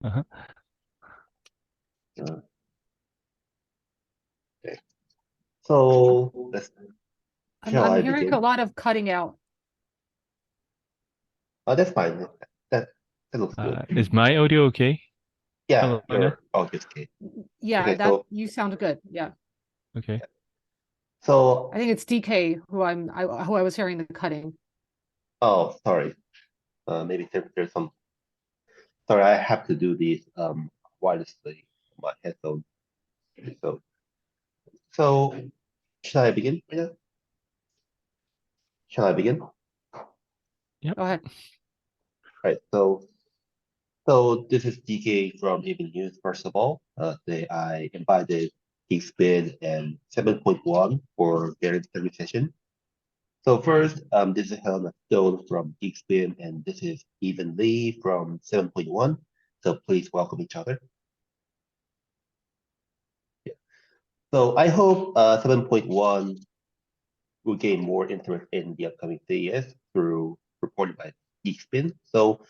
Uh-huh. Okay. So shall I'm I hearing a begin? lot of cutting out. Oh, that's fine. That that looks good. Is my audio okay? Yeah, Hello, Lina? your audio is okay. Yeah, Okay, that you sound good. Yeah. Okay. I so think it's DK who who I was hearing the cutting. oh, sorry. Maybe there's some. Sorry, I have to do this wirelessly on my headphone. So so shall I begin? Yeah. Shall I begin? Yep. Go ahead. Right. So this is DK from AVING News. First of all, today I invited Geekspin and 7.1 for their interview session. So first, this is Helena Stone from Geekspin, and this is Ethan Lee from 7.1. So please welcome each other. Yeah. So I hope 7.1 will gain more interest in the upcoming CES through reported by Geekspin. So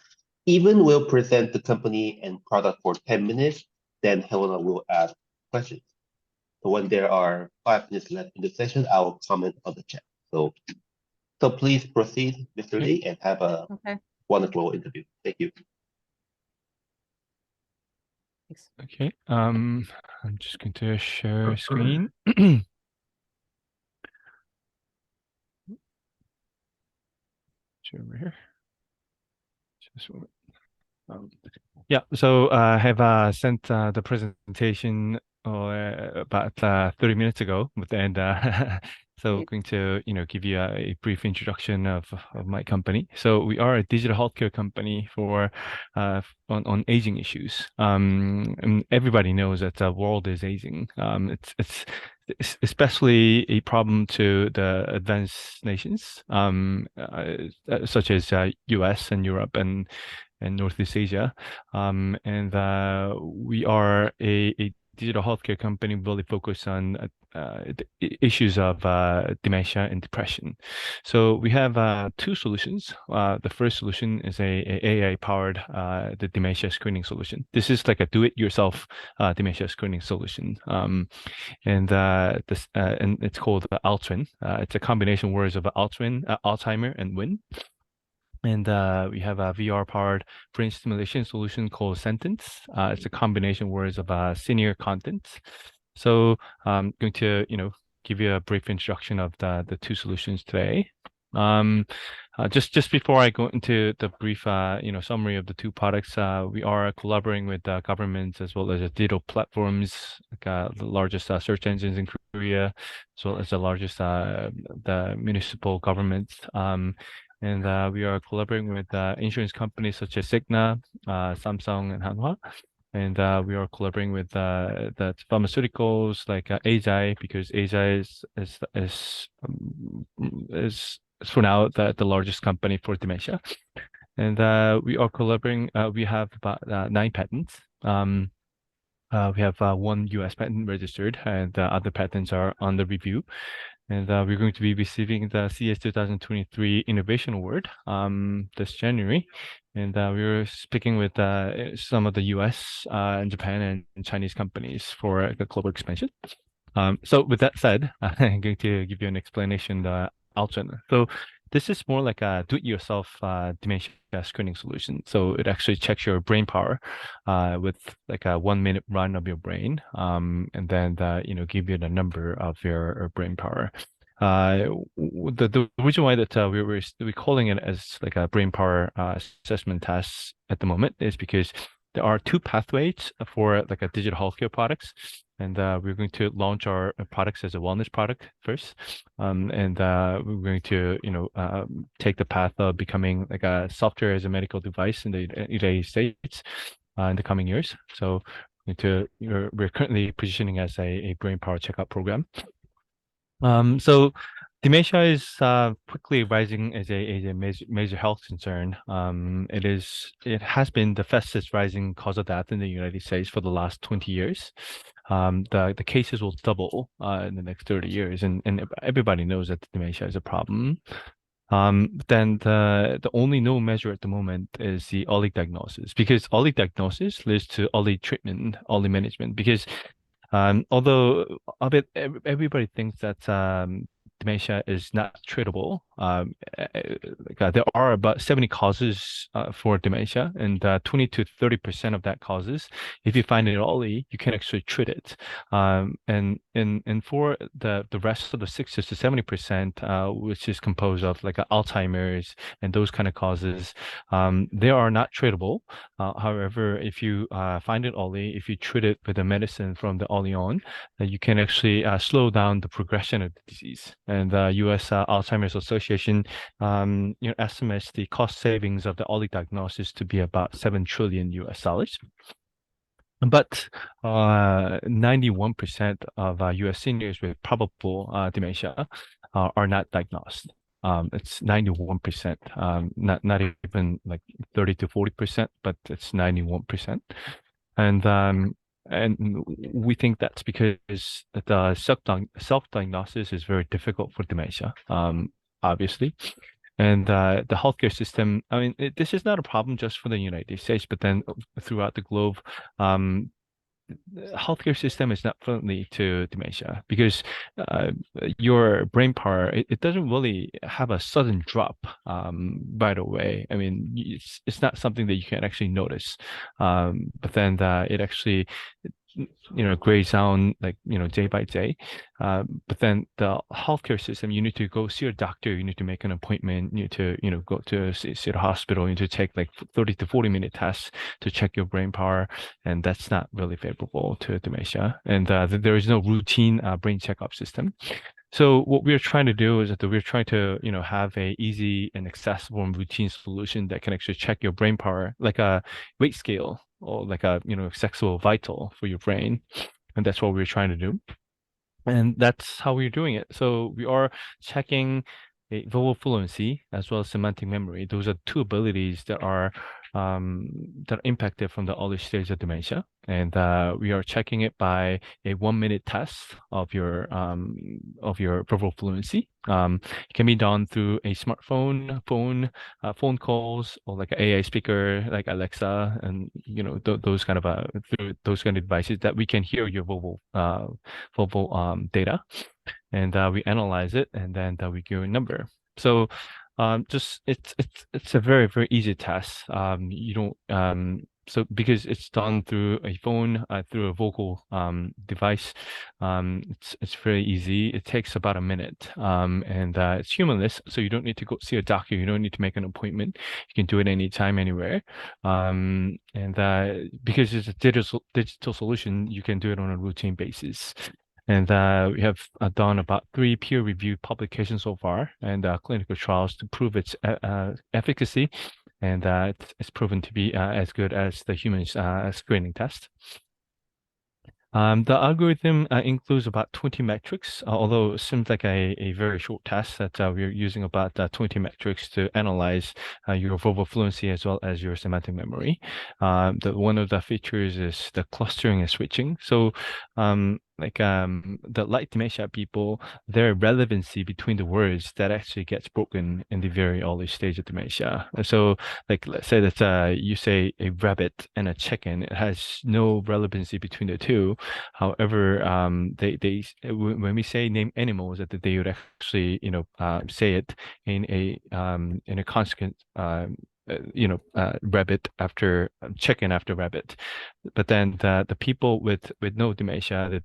Even will present the company and product for 10 minutes, then Helena will ask questions. So when there are 5 minutes left in the session, I will comment on the chat. So please proceed, Mr. Okay. Lee, and have a Okay. wonderful interview. Thank you. Thanks. Okay. I'm just going to share screen. Share over here. Just one. Yeah, so I have sent the presentation about 30 minutes ago, and so Great. going to give you a brief introduction of my company. So we are a digital healthcare company for on aging issues. And everybody knows that the world is aging. It's especially a problem to the advanced nations, such as US and Europe and Northeast Asia. And we are a digital healthcare company really focused on issues of dementia and depression. So we have two solutions. The first solution is a AI-powered the dementia screening solution. This is like a do-it-yourself dementia screening solution. And it's called Altwin. It's a combination words of Altwin, Alzheimer, and Win. And we have a VR-powered brain stimulation solution called Sentence. It's a combination words of senior content. So I'm going to, give you a brief introduction of the two solutions today. Just before I go into the brief, summary of the two products, we are collaborating with governments as well as digital platforms, like the largest search engines in Korea, as well as the largest the municipal governments. And we are collaborating with insurance companies such as Cigna, Samsung, and Hanwha. And we are collaborating with the pharmaceuticals like Eisai, because Eisai is for now the largest company for dementia. And we are collaborating. We have about 9 patents. We have one US patent registered, and the other patents are under review. And we're going to be receiving the CES 2023 Innovation Award this January. And we're speaking with some of the US and Japan and Chinese companies for the global expansion. So with that said, I'm going to give you an explanation, the Altgen. So this is more like a do-it-yourself dementia screening solution. So it actually checks your brain power with like a 1 minute run of your brain, and then give you the number of your brain power. The reason why that we're calling it as like a brain power assessment test at the moment is because there are two pathways for like a digital healthcare products, and we're going to launch our products as a wellness product first, and we're going to take the path of becoming like a software as a medical device in the United States in the coming years. So we're currently positioning as a brain power checkup program. So dementia is quickly rising as a major health concern. It has been the fastest rising cause of death in the United States for the last 20 years. The cases will double in the next 30 years, and everybody knows that dementia is a problem. Then the only known measure at the moment is the early diagnosis, because early diagnosis leads to early treatment, early management. Because although everybody thinks that dementia is not treatable, there are about 70 causes for dementia, and 20 to 30% of that causes, if you find it early, you can actually treat it. And for the rest of the 60 to 70%, which is composed of like Alzheimer's and those kind of causes, they are not treatable. However, if you find it early, if you treat it with a medicine from the early on, you can actually slow down the progression of the disease. And the U.S. Alzheimer's Association, estimates the cost savings of the early diagnosis to be about $7 trillion. But 91% of US seniors with probable dementia are not diagnosed. It's 91%, not even like 30 to 40%, but it's 91%. And we think that's because the self-diagnosis is very difficult for dementia, obviously. And the healthcare system, I mean, this is not a problem just for the United States, but then throughout the globe, the healthcare system is not friendly to dementia, because your brain power, it doesn't really have a sudden drop right away. I mean, it's not something that you can actually notice, but then it actually grades down, like day by day. But then the healthcare system, you need to go see a doctor, you need to make an appointment, you need to go to see the hospital, you need to take like 30 to 40-minute tests to check your brain power, and that's not really favorable to dementia. And there is no routine brain checkup system. So what we're trying to do is that we're trying to, have a easy and accessible and routine solution that can actually check your brain power, like a weight scale or like a, sexual vital for your brain. And that's what we're trying to do. And that's how we're doing it. So we are checking verbal fluency as well as semantic memory. Those are two abilities that are impacted from the early stage of dementia. And we are checking it by a 1-minute test of your verbal fluency. It can be done through a smartphone, phone calls, or like an AI speaker, like Alexa, and those kind of through those kind of devices that we can hear your verbal data, and we analyze it, and then we give a number. So just it's a very, very easy test. You don't so because it's done through a phone, through a vocal device, it's very easy. It takes about a minute, and it's humorless, so you don't need to go see a doctor. You don't need to make an appointment. You can do it anytime, anywhere. And because it's a digital solution, you can do it on a routine basis. And we have done about 3 peer-reviewed publications so far, and clinical trials to prove its efficacy, and it's proven to be as good as the human screening test. The algorithm includes about 20 metrics, although it seems like a very short test that we're using about 20 metrics to analyze your verbal fluency as well as your semantic memory. One of the features is the clustering and switching. So the light dementia people, their relevancy between the words that actually gets broken in the very early stage of dementia. And so like, let's say that you say a rabbit and a chicken, it has no relevancy between the two. However, when we say name animals, that they would actually say it in a consequent rabbit after chicken after rabbit. But then the people with no dementia, that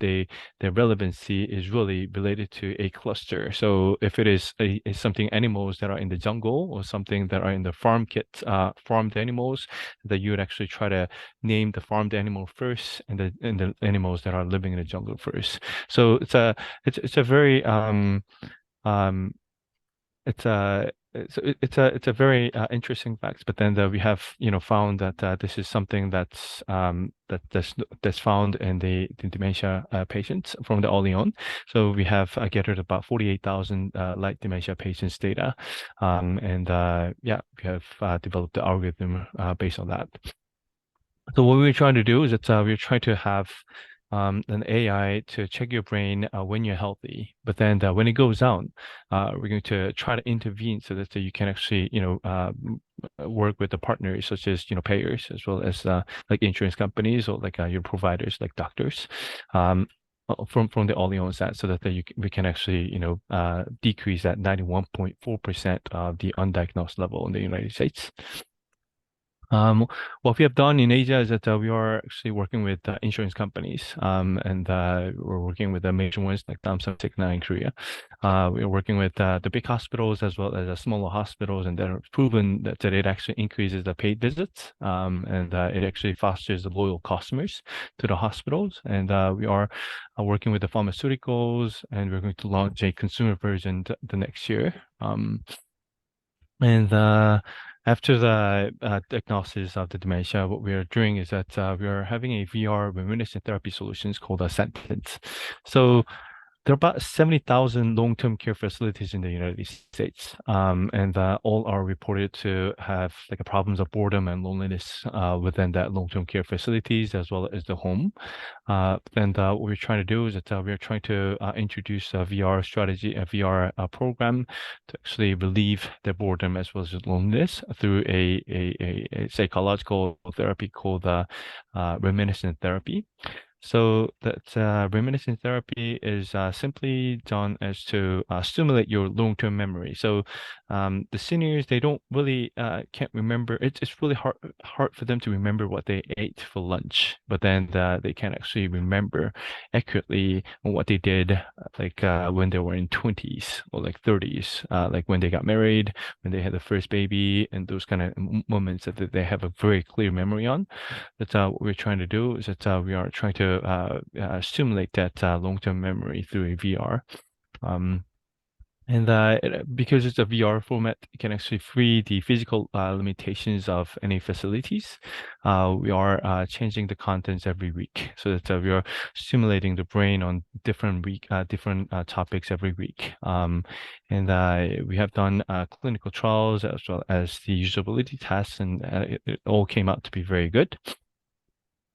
their relevancy is really related to a cluster. So if it is something animals that are in the jungle, or something that are in the farmed animals, that you would actually try to name the farmed animal first, and the animals that are living in the jungle first. So it's a very it's a very interesting fact. But then we have found that this is something that's found in the dementia patients from the early on. So we have gathered about 48,000 light dementia patients data, and yeah, we have developed the algorithm based on that. So what we're trying to do is that we're trying to have an AI to check your brain when you're healthy. But then when it goes down, we're going to try to intervene so that you can actually, work with the partners such as, payers as well as like insurance companies or like your providers like doctors. From the early onset so that we can actually, decrease that 91.4% of the undiagnosed level in the United States. What we have done in Asia is that we are actually working with insurance companies, and we're working with the major ones like Samsung, Cigna in Korea. We're working with the big hospitals as well as the smaller hospitals, and then it's proven that it actually increases the paid visits, and it actually fosters the loyal customers to the hospitals. And we are working with the pharmaceuticals, and we're going to launch a consumer version the next year. And after the diagnosis of the dementia, what we are doing is that we are having a VR reminiscent therapy solutions called Sentence. So there are about 70,000 long-term care facilities in the United States, and all are reported to have like a problems of boredom and loneliness within that long-term care facilities as well as the home. And what we're trying to do is that we are trying to introduce a VR strategy, a VR program to actually relieve the boredom as well as loneliness through a psychological therapy called reminiscent therapy. So that reminiscent therapy is simply done as to stimulate your long-term memory. So the seniors, they don't really can't remember. It's really hard for them to remember what they ate for lunch, but then they can actually remember accurately what they did like when they were in 20s or like 30s, like when they got married, when they had the first baby, and those kind of moments that they have a very clear memory on. That's what we're trying to do is that we are trying to stimulate that long-term memory through a VR. And because it's a VR format, it can actually free the physical limitations of any facilities. We are changing the contents every week so that we are stimulating the brain on different topics every week. And we have done clinical trials as well as the usability tests, and it all came out to be very good.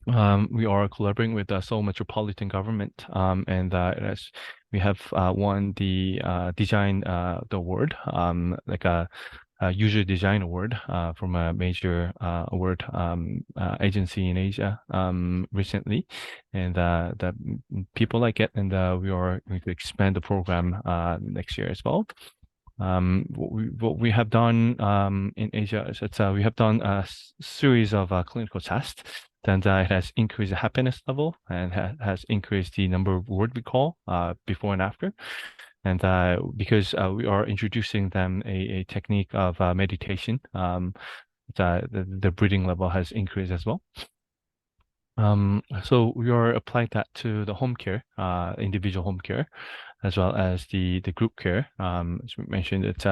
We are collaborating with the Seoul Metropolitan Government, and we have won the design the award, like a user design award from a major award agency in Asia recently, and that people like it, and we are going to expand the program next year as well. What we have done in Asia is that we have done a series of clinical tests. Then it has increased the happiness level and has increased the number of word recall before and after. And because we are introducing them a technique of meditation, the breathing level has increased as well. So we are applying that to the home care, individual home care, as well as the group care. As we mentioned, it's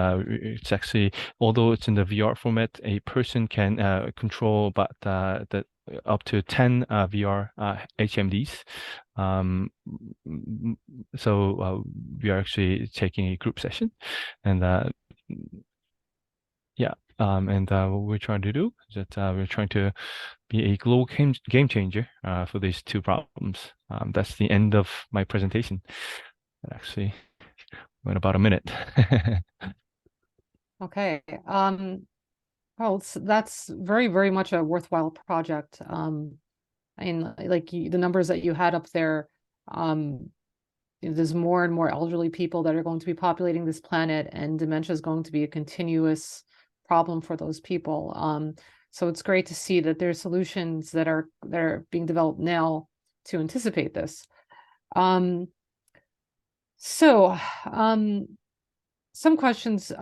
actually, although it's in the VR format, a person can control about the up to 10 VR HMDs. So we are actually taking a group session, and yeah. And what we're trying to do is that we're trying to be a global game changer for these two problems. That's the end of my presentation. It actually went about a minute. Okay. Well, that's very, very much a worthwhile project. And like the numbers that you had up there, there's more and more elderly people that are going to be populating this planet, and dementia is going to be a continuous problem for those people. So it's great to see that there's solutions that are being developed now to anticipate this. So some questions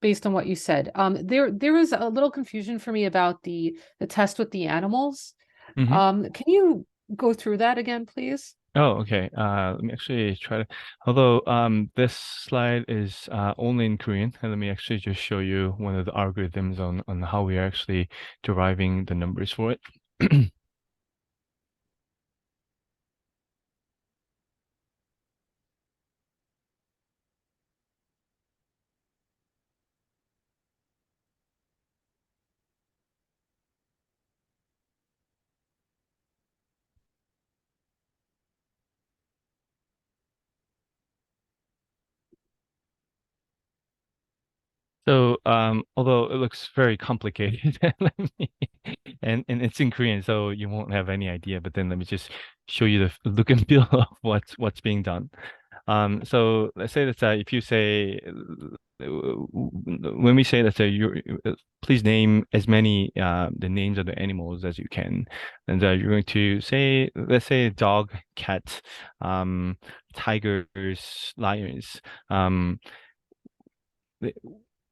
based on what you said. There was a little confusion for me about the test with the animals. Mhm. Can you go through that again, please? Oh, okay. Let me actually try to, although this slide is only in Korean, and let me actually just show you one of the algorithms on how we are actually deriving the numbers for it. So, although it looks very complicated, and it's in Korean, so you won't have any idea. But then let me just show you the look and feel of what's being done. So let's say that if you say when we say that you please name as many the names of the animals as you can, and you're going to say, let's say dog, cat, tigers, lions. The-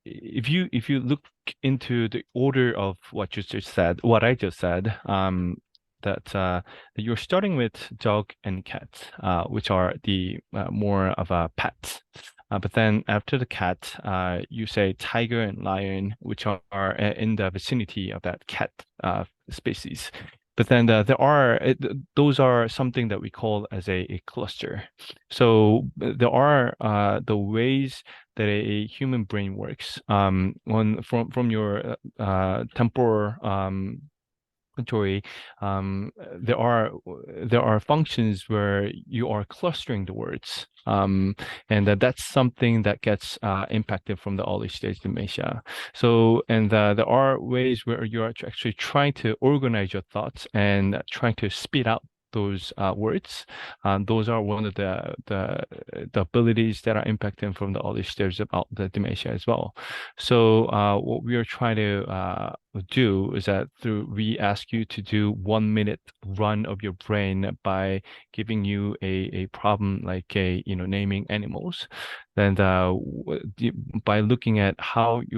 if you look into the order of what you just said, what I just said, that you're starting with dog and cat, which are the more of a pet. But then after the cat, you say tiger and lion, which are in the vicinity of that cat species. But then there are those are something that we call as a cluster. So there are the ways that a human brain works. On from your temporal inventory, there are functions where you are clustering the words, and that's something that gets impacted from the early stage dementia. So, and there are ways where you're actually trying to organize your thoughts and trying to speed out those words. Those are one of the abilities that are impacted from the early stage of the dementia as well. So what we are trying to do is that we ask you to do 1 minute run of your brain by giving you a problem like naming animals. Then by looking at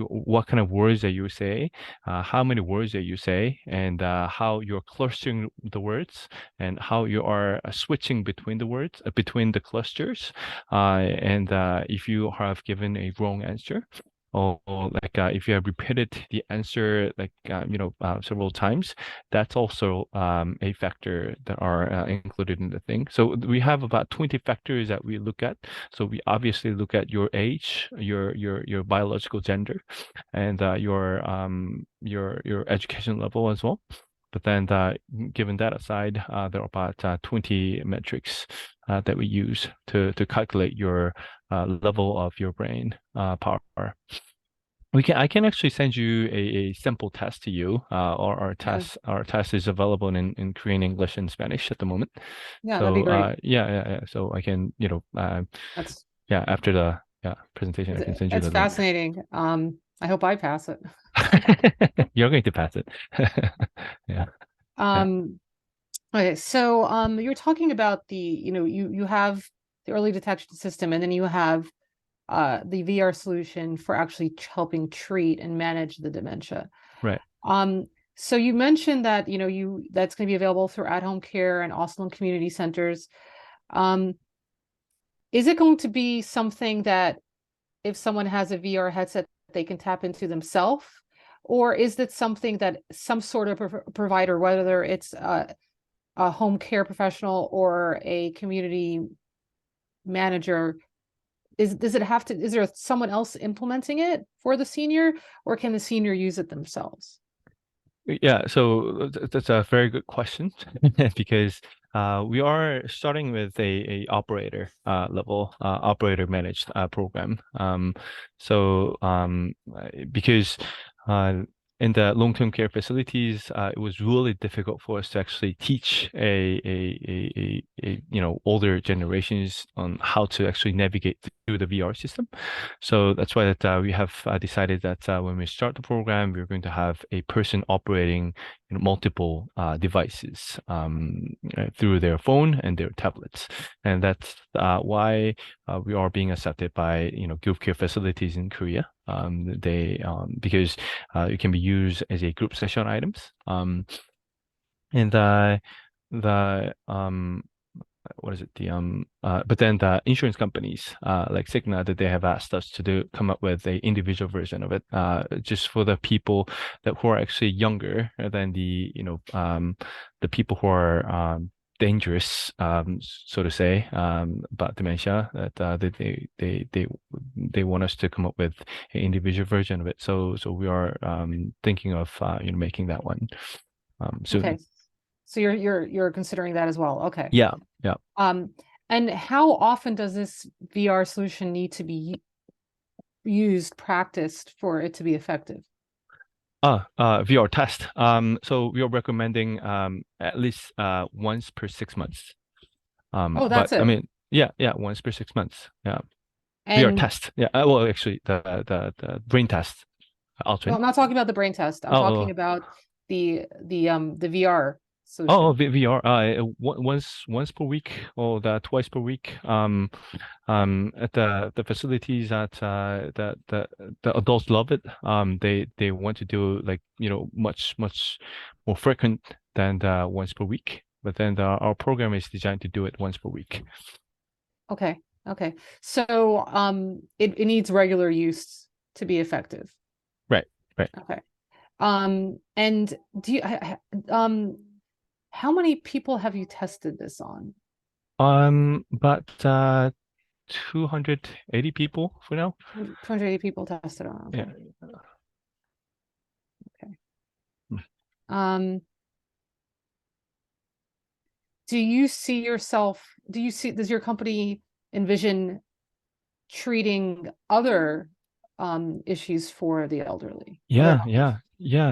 what kind of words that you say, how many words that you say, and how you're clustering the words, and how you are switching between the words, between the clusters, and if you have given a wrong answer, or like if you have repeated the answer like several times, that's also a factor that are included in the thing. So we have about 20 factors that we look at. So we obviously look at your age, your biological gender, and your education level as well. But then, given that aside, there are about 20 metrics that we use to calculate your level of your brain power. I can actually send you a simple test to you. Yeah, Our test is available in Korean, English, and Spanish at the moment. yeah, that'd be So great. yeah. So I can That's yeah, after the presentation, I can send you it's the link. fascinating. I hope I pass it. You're going to pass it. Yeah, yeah, Um, okay, so you're talking about you have the early detection system, and then you have the VR solution for actually helping treat and manage the dementia. right. So you mentioned that that's going to be available through at-home care and also in community centers. Um, is it going to be something that if someone has a VR headset, they can tap into themselves? Or is it something that some sort of provider, whether it's a home care professional or a community manager, is there someone else implementing it for the senior, or can the senior use it themselves? Yeah, so that's a very good question because we are starting with a operator level operator managed program. Because uh, in the long-term care facilities, it was really difficult for us to actually teach older generations on how to actually navigate through the VR system. So that's why that we have decided that when we start the program, we're going to have a person operating multiple devices through their phone and their tablets, and that's why we are being accepted by group care facilities in Korea. Because it can be used as a group session items. And the what is it but then the insurance companies like Cigna, that they have asked us to come up with a individual version of it just for the people who are actually younger than the people who are dangerous, so to say, about dementia, that they want us to come up with an individual version of it. So we are thinking of making that one soon. Okay, so you're considering that as well. Okay. Yeah, yeah. And how often does this VR solution need to be used, practiced for it to be effective? VR test. So we are recommending at least once per 6 months. Oh, But that's I it. mean, yeah, once per 6 months. Yeah, VR And test. Yeah. Well, actually, the brain test. no, Altwin. I'm not talking about the brain test. I'm talking Oh, about the VR solution. VR. Once per week or twice per week. At the facilities that the adults love it. They want to do like much more frequent than once per week. But then our program is designed to do it once per week. Okay. Okay. So it needs regular use to be effective. Right. Right. Okay. And do you how many people have you tested this on? But 280 people for now. 280 people tested on. Okay. Yeah. Okay. Hmm. Um, do you see yourself, does your company envision treating other issues for the elderly? Other Yeah.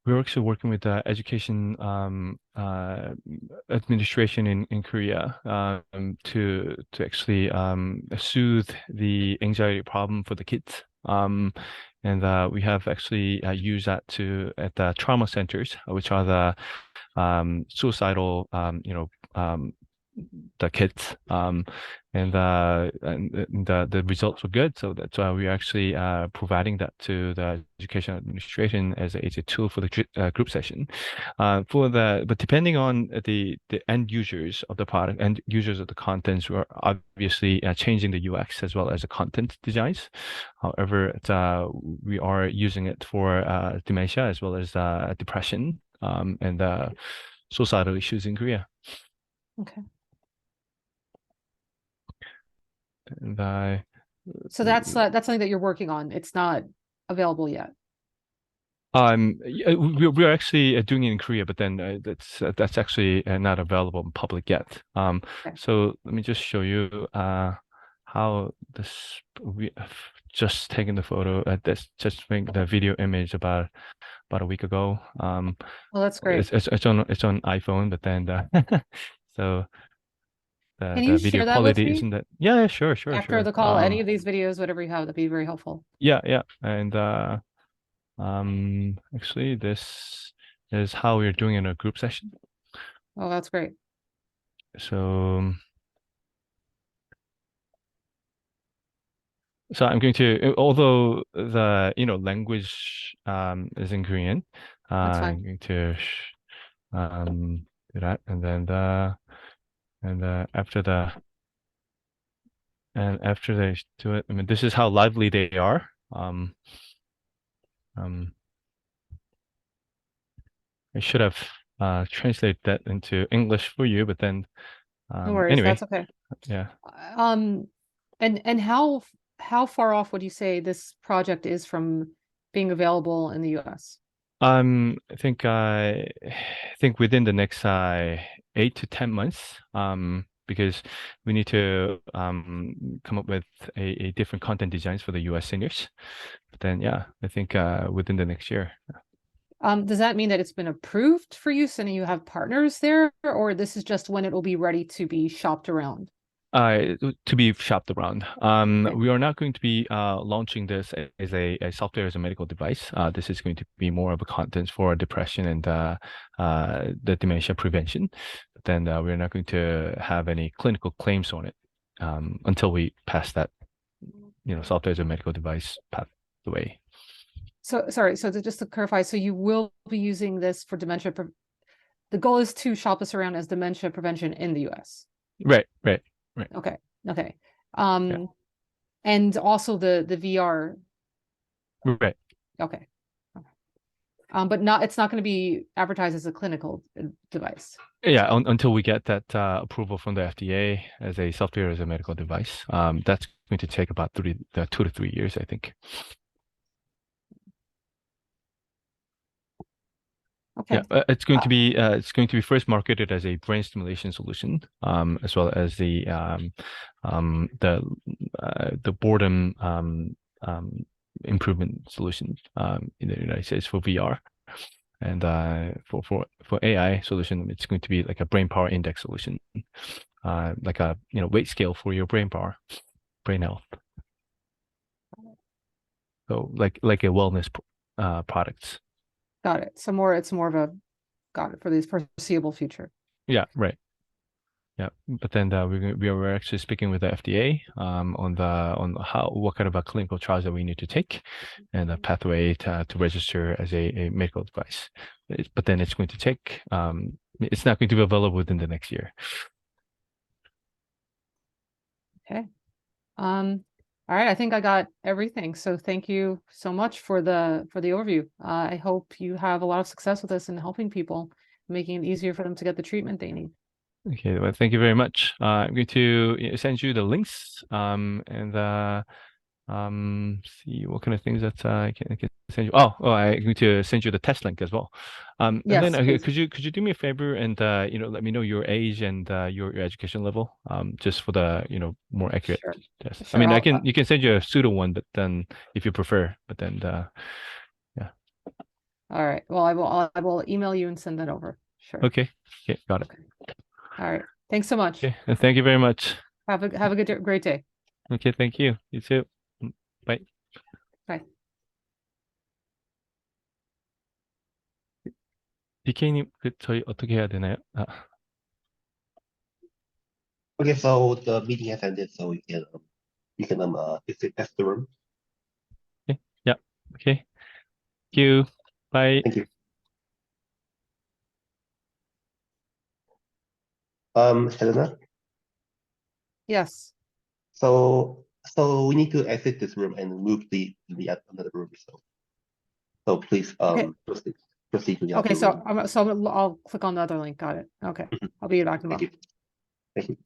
We're actually working with the education administration in Korea to actually soothe the anxiety problem for the kids. And we have actually used that at the trauma centers, which are the suicidal the kids and the results were good, so that's why we're actually providing that to the education administration as a tool for the group session but depending on the end users of the product and users of the contents, we're obviously changing the UX as well as the content designs. However, we are using it for dementia as well as depression and suicidal issues in Korea. Okay. And I So that's something that you're working on. It's not available yet. we're actually doing it in Korea, but then that's actually not available in public yet. Okay. So let me just show you how this we have just taken the photo at this just make the video image about a week ago. Well, that's great. It's on iPhone, but then so Can you the video share that with quality me isn't that. Yeah, sure. after the call? Any of these videos, whatever you have, that'd be very helpful. Yeah, and actually, this is how we're doing in a group session. Oh, that's great. So, I'm going to, although the language is in Korean, That's fine. I'm going to do that, and then after they do it, I mean, this is how lively they are. I should have translated that into English for you, but then No worries. anyway, That's okay. yeah. And how far off would you say this project is from being available in the US? I think within the next 8 to 10 months, because we need to come up with a different content designs for the US seniors. But then, yeah, I think within the next year. Does that mean that it's been approved for use and you have partners there, or this is just when it will be ready to be shopped around? To be shopped around. Okay. We are not going to be launching this as a software as a medical device. This is going to be more of a content for depression and the dementia prevention. But then we're not going to have any clinical claims on it until we pass that, software as a medical device pathway. So sorry, so just to clarify, so you will be using this for dementia. The goal is to shop this around as dementia prevention in the US. Right. Okay. Yeah. And also the VR. Right. Okay. But it's not going to be advertised as a clinical device. Yeah, until we get that approval from the FDA as a software as a medical device. That's going to take about 2 to 3 years, I think. Okay. Yeah, it's going to be first marketed as a brain stimulation solution, as well as the boredom improvement solution in the United States for VR. And for AI solution, it's going to be like a brain power index solution, like a weight scale for your brain power, brain health. So like a wellness products. Got it. So it's more of a, got it, for the foreseeable future. Yeah, right. Yeah, but then we're actually speaking with the FDA on what kind of a clinical trials that we need to take, and a pathway to register as a medical device. But then it's going to take it's not going to be available within the next year. Okay. All right, I think I got everything. So thank you so much for the overview. I hope you have a lot of success with this in helping people, making it easier for them to get the treatment they need. Okay, well, thank you very much. I'm going to send you the links and see what kind of things that I can send you. Oh, I'm going to send you the test link as well. And Yes, then please. could you do me a favor and let me know your age and your education level just for the more accurate Sure. test. I Sure, mean, I'll- you can send you a pseudo one, but then if you prefer, but then yeah. All right. Well, I will email you and send that over. Sure. Okay, got it. Okay. All right. Thanks so much. Okay, and thank you very much. Have a great day. Okay, thank you. You too. Bye. Bye. DK님, 저희 어떻게 해야 되나요? Okay, so the meeting has ended, so you can exit the room. Okay. Yeah. Okay. Thank you. Bye. Thank you. Helena. Yes. So we need to exit this room and move the another room. So please Okay. proceed to the Okay. other room. So I'll click on the other link. Got it. Okay. I'll be back in a Thank moment. you. Thank you.